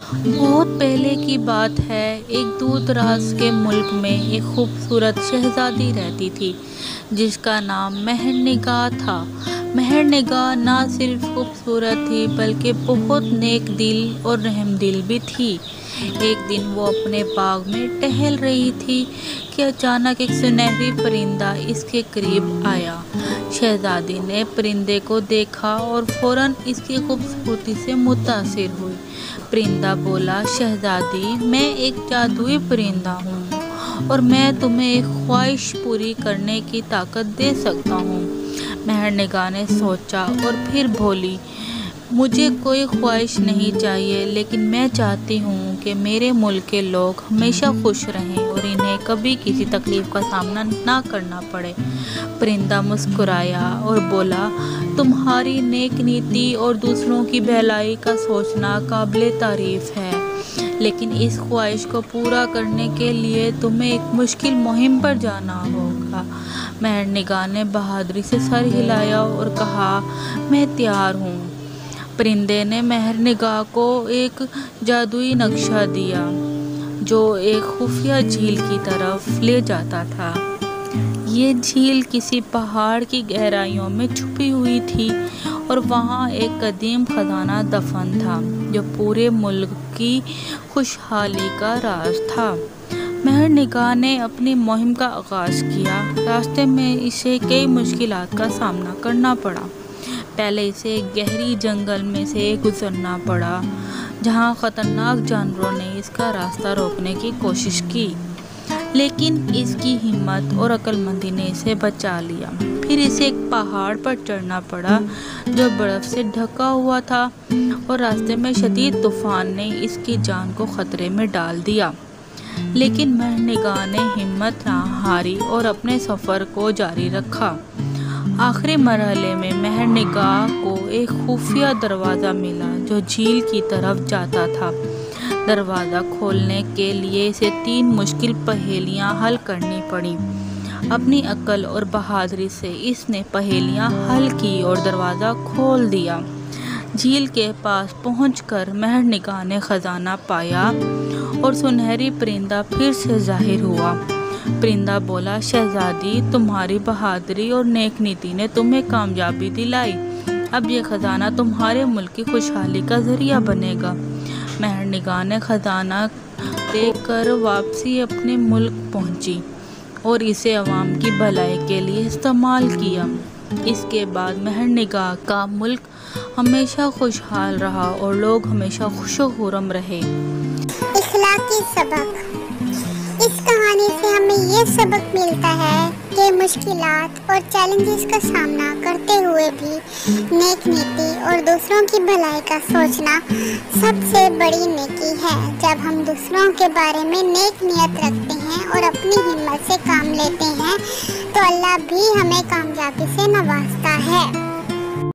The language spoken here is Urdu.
بہت پہلے کی بات ہے، ایک دور دراز کے ملک میں ایک خوبصورت شہزادی رہتی تھی جس کا نام مہر نگار تھا۔ مہر نگار نہ صرف خوبصورت تھی بلکہ بہت نیک دل اور رحم دل بھی تھی۔ ایک دن وہ اپنے باغ میں ٹہل رہی تھی کہ اچانک ایک سنہری پرندہ اس کے قریب آیا۔ شہزادی نے پرندے کو دیکھا اور فوراً اس کی خوبصورتی سے متاثر ہوئی۔ پرندہ بولا، شہزادی، میں ایک جادوئی پرندہ ہوں اور میں تمہیں ایک خواہش پوری کرنے کی طاقت دے سکتا ہوں۔ مہر نگار نے سوچا اور پھر بولی، مجھے کوئی خواہش نہیں چاہیے، لیکن میں چاہتی ہوں کہ میرے ملک کے لوگ ہمیشہ خوش رہیں اور انہیں کبھی کسی تکلیف کا سامنا نہ کرنا پڑے۔ پرندہ مسکرایا اور بولا، تمہاری نیک نیتی اور دوسروں کی بھلائی کا سوچنا قابل تعریف ہے، لیکن اس خواہش کو پورا کرنے کے لیے تمہیں ایک مشکل مہم پر جانا ہوگا۔ مہر نگار نے بہادری سے سر ہلایا اور کہا، میں تیار ہوں۔ پرندے نے مہر نگار کو ایک جادوئی نقشہ دیا جو ایک خفیہ جھیل کی طرف لے جاتا تھا۔ یہ جھیل کسی پہاڑ کی گہرائیوں میں چھپی ہوئی تھی اور وہاں ایک قدیم خزانہ دفن تھا جو پورے ملک کی خوشحالی کا راز تھا۔ مہر نگار نے اپنی مہم کا آغاز کیا۔ راستے میں اسے کئی مشکلات کا سامنا کرنا پڑا۔ پہلے اسے ایک گہری جنگل میں سے گزرنا پڑا جہاں خطرناک جانوروں نے اس کا راستہ روکنے کی کوشش کی، لیکن اس کی ہمت اور عقل مندی نے اسے بچا لیا۔ پھر اسے ایک پہاڑ پر چڑھنا پڑا جو برف سے ڈھکا ہوا تھا اور راستے میں شدید طوفان نے اس کی جان کو خطرے میں ڈال دیا، لیکن مہر نگار نے ہمت نہ ہاری اور اپنے سفر کو جاری رکھا۔ آخری مرحلے میں مہر نگار کو ایک خفیہ دروازہ ملا جو جھیل کی طرف جاتا تھا۔ دروازہ کھولنے کے لیے اسے 3 مشکل پہیلیاں حل کرنی پڑیں۔ اپنی عقل اور بہادری سے اس نے پہیلیاں حل کی اور دروازہ کھول دیا۔ جھیل کے پاس پہنچ کر مہر نگار نے خزانہ پایا اور سنہری پرندہ پھر سے ظاہر ہوا۔ پرندہ بولا، شہزادی، تمہاری بہادری اور نیک نیتی نے تمہیں کامیابی دلائی۔ اب یہ خزانہ تمہارے ملک کی خوشحالی کا ذریعہ بنے گا۔ مہر نگار نے خزانہ لے کر واپسی اپنے ملک پہنچی اور اسے عوام کی بھلائی کے لیے استعمال کیا۔ اس کے بعد مہر نگار کا ملک ہمیشہ خوشحال رہا اور لوگ ہمیشہ خوش و خرم رہے۔ اخلاقی سبق: اس کہانی سے ہمیں یہ سبق ملتا ہے کہ مشکلات اور چیلنجز کا سامنا کرتے ہوئے بھی نیک نیتی اور دوسروں کی بھلائی کا سوچنا سب سے بڑی نیکی ہے۔ جب ہم دوسروں کے بارے میں نیک نیت رکھتے ہیں اور اپنی ہمت سے کام لیتے ہیں تو اللہ بھی ہمیں کامیابی سے نوازتا ہے۔